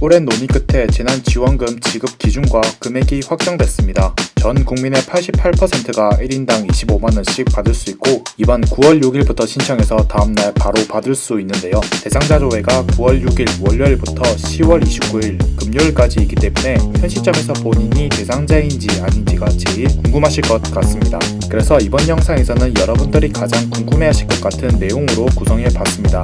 오랜 논의 끝에 재난지원금 지급 기준과 금액이 확정됐습니다. 전 국민의 88%가 1인당 25만원씩 받을 수 있고 이번 9월 6일부터 신청해서 다음날 바로 받을 수 있는데요. 대상자 조회가 9월 6일 월요일부터 10월 29일 금요일까지이기 때문에 현 시점에서 본인이 대상자인지 아닌지가 제일 궁금하실 것 같습니다. 그래서 이번 영상에서는 여러분들이 가장 궁금해하실 것 같은 내용으로 구성해봤습니다.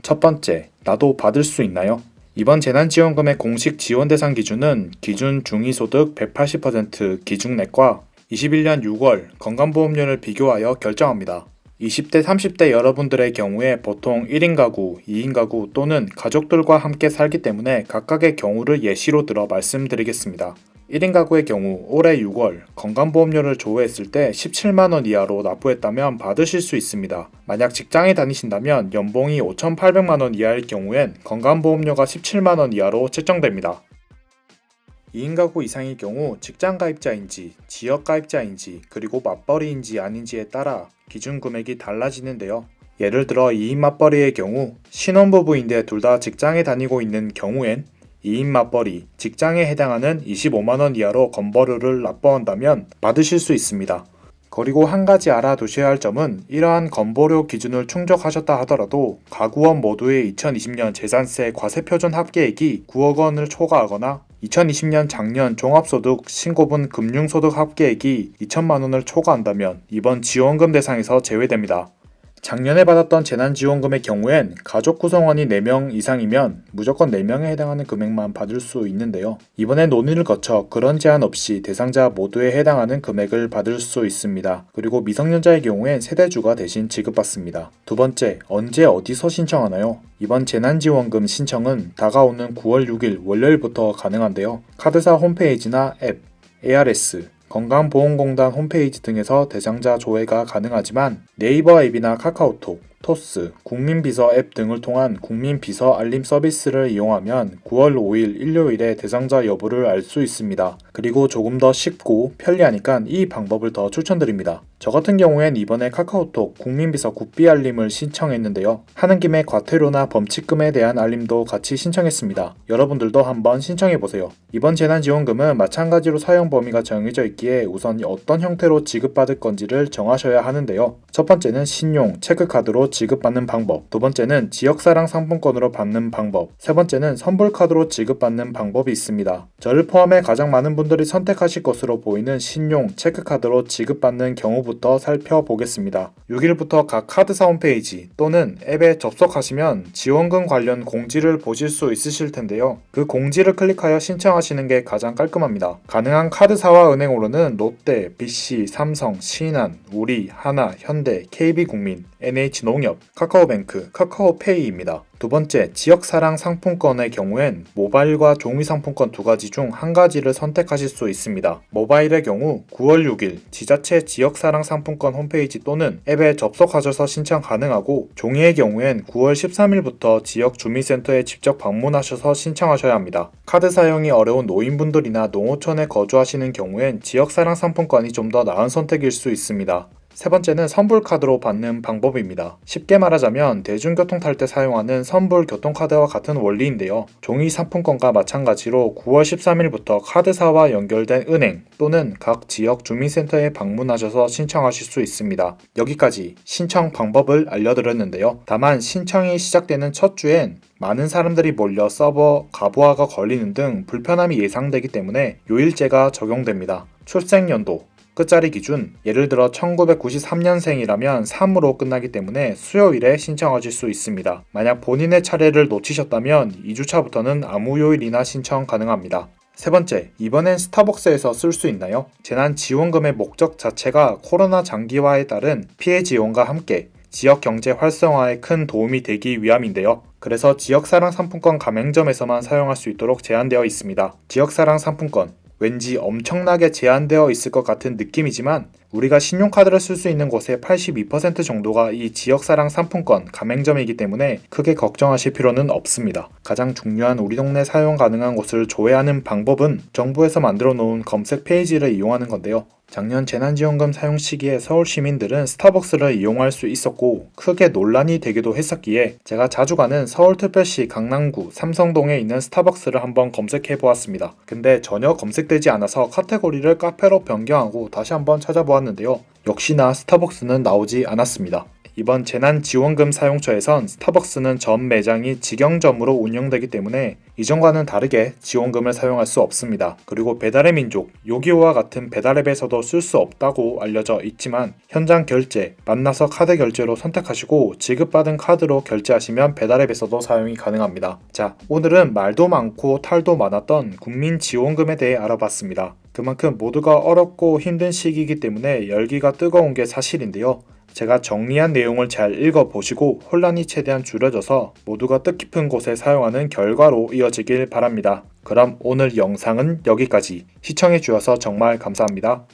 첫 번째, 나도 받을 수 있나요? 이번 재난지원금의 공식 지원 대상 기준은 기준 중위소득 180% 기준액과 21년 6월 건강보험료를 비교하여 결정합니다. 20대, 30대 여러분들의 경우에 보통 1인 가구, 2인 가구 또는 가족들과 함께 살기 때문에 각각의 경우를 예시로 들어 말씀드리겠습니다. 1인 가구의 경우 올해 6월 건강보험료를 조회했을 때 17만원 이하로 납부했다면 받으실 수 있습니다. 만약 직장에 다니신다면 연봉이 5,800만원 이하일 경우엔 건강보험료가 17만원 이하로 책정됩니다. 2인 가구 이상일 경우 직장 가입자인지, 지역 가입자인지, 그리고 맞벌이인지 아닌지에 따라 기준 금액이 달라지는데요. 예를 들어 2인 맞벌이의 경우 신혼부부인데 둘 다 직장에 다니고 있는 경우엔 2인 맞벌이, 직장에 해당하는 25만원 이하로 건보료를 납부한다면 받으실 수 있습니다. 그리고 한 가지 알아두셔야 할 점은 이러한 건보료 기준을 충족하셨다 하더라도 가구원 모두의 2020년 재산세 과세표준 합계액이 9억 원을 초과하거나 2020년 작년 종합소득 신고분 금융소득 합계액이 2천만 원을 초과한다면 이번 지원금 대상에서 제외됩니다. 작년에 받았던 재난지원금의 경우엔 가족 구성원이 4명 이상이면 무조건 4명에 해당하는 금액만 받을 수 있는데요. 이번에 논의를 거쳐 그런 제한 없이 대상자 모두에 해당하는 금액을 받을 수 있습니다. 그리고 미성년자의 경우엔 세대주가 대신 지급받습니다. 두 번째, 언제 어디서 신청하나요? 이번 재난지원금 신청은 다가오는 9월 6일 월요일부터 가능한데요. 카드사 홈페이지나 앱, ARS, 건강보험공단 홈페이지 등에서 대상자 조회가 가능하지만 네이버 앱이나 카카오톡, 토스, 국민비서 앱 등을 통한 국민비서 알림 서비스를 이용하면 9월 5일 일요일에 대상자 여부를 알 수 있습니다. 그리고 조금 더 쉽고 편리하니까 이 방법을 더 추천드립니다. 저 같은 경우엔 이번에 카카오톡 국민비서 국비 알림을 신청했는데요. 하는 김에 과태료나 범칙금에 대한 알림도 같이 신청했습니다. 여러분들도 한번 신청해보세요. 이번 재난지원금은 마찬가지로 사용 범위가 정해져 있기에 우선 어떤 형태로 지급받을 건지를 정하셔야 하는데요. 첫 번째는 신용, 체크카드로 지급받는 방법, 두 번째는 지역사랑 상품권으로 받는 방법, 세 번째는 선불카드로 지급받는 방법이 있습니다. 저를 포함해 가장 많은 분들이 선택하실 것으로 보이는 신용, 체크카드로 지급받는 경우부터 살펴보겠습니다. 6일부터 각 카드사 홈페이지 또는 앱에 접속하시면 지원금 관련 공지를 보실 수 있으실 텐데요. 그 공지를 클릭하여 신청하시는 게 가장 깔끔합니다. 가능한 카드사와 은행으로는 롯데, BC, 삼성, 신한, 우리, 하나, 현대, KB국민, NH농협, 카카오뱅크, 카카오페이입니다. 두 번째, 지역사랑 상품권의 경우엔 모바일과 종이 상품권 두 가지 중 한 가지를 선택하실 수 있습니다. 모바일의 경우 9월 6일 지자체 지역사랑 상품권 홈페이지 또는 앱에 접속하셔서 신청 가능하고 종이의 경우엔 9월 13일부터 지역 주민센터에 직접 방문하셔서 신청하셔야 합니다. 카드 사용이 어려운 노인분들이나 농어촌에 거주하시는 경우엔 지역사랑 상품권이 좀 더 나은 선택일 수 있습니다. 세 번째는 선불카드로 받는 방법입니다. 쉽게 말하자면 대중교통 탈 때 사용하는 선불 교통카드와 같은 원리인데요. 종이 상품권과 마찬가지로 9월 13일부터 카드사와 연결된 은행 또는 각 지역 주민센터에 방문하셔서 신청하실 수 있습니다. 여기까지 신청 방법을 알려드렸는데요. 다만 신청이 시작되는 첫 주엔 많은 사람들이 몰려 서버 가부화가 걸리는 등 불편함이 예상되기 때문에 요일제가 적용됩니다. 출생연도 끝자리 기준, 예를 들어 1993년생이라면 3으로 끝나기 때문에 수요일에 신청하실 수 있습니다. 만약 본인의 차례를 놓치셨다면 2주차부터는 아무 요일이나 신청 가능합니다. 세 번째, 이번엔 스타벅스에서 쓸 수 있나요? 재난지원금의 목적 자체가 코로나 장기화에 따른 피해 지원과 함께 지역 경제 활성화에 큰 도움이 되기 위함인데요. 그래서 지역사랑 상품권 가맹점에서만 사용할 수 있도록 제한되어 있습니다. 지역사랑 상품권, 왠지 엄청나게 제한되어 있을 것 같은 느낌이지만 우리가 신용카드를 쓸 수 있는 곳의 82% 정도가 이 지역사랑 상품권 가맹점이기 때문에 크게 걱정하실 필요는 없습니다. 가장 중요한 우리 동네 사용 가능한 곳을 조회하는 방법은 정부에서 만들어 놓은 검색 페이지를 이용하는 건데요. 작년 재난지원금 사용 시기에 서울 시민들은 스타벅스를 이용할 수 있었고 크게 논란이 되기도 했었기에 제가 자주 가는 서울특별시 강남구 삼성동에 있는 스타벅스를 한번 검색해 보았습니다. 근데 전혀 검색되지 않아서 카테고리를 카페로 변경하고 다시 한번 찾아보았는데요. 역시나 스타벅스는 나오지 않았습니다. 이번 재난지원금 사용처에선 스타벅스는 전 매장이 직영점으로 운영되기 때문에 이전과는 다르게 지원금을 사용할 수 없습니다. 그리고 배달의 민족, 요기요와 같은 배달앱에서도 쓸 수 없다고 알려져 있지만 현장 결제, 만나서 카드 결제로 선택하시고 지급받은 카드로 결제하시면 배달앱에서도 사용이 가능합니다. 자, 오늘은 말도 많고 탈도 많았던 국민지원금에 대해 알아봤습니다. 그만큼 모두가 어렵고 힘든 시기이기 때문에 열기가 뜨거운 게 사실인데요. 제가 정리한 내용을 잘 읽어보시고 혼란이 최대한 줄여져서 모두가 뜻깊은 곳에 사용하는 결과로 이어지길 바랍니다. 그럼 오늘 영상은 여기까지. 시청해주셔서 정말 감사합니다.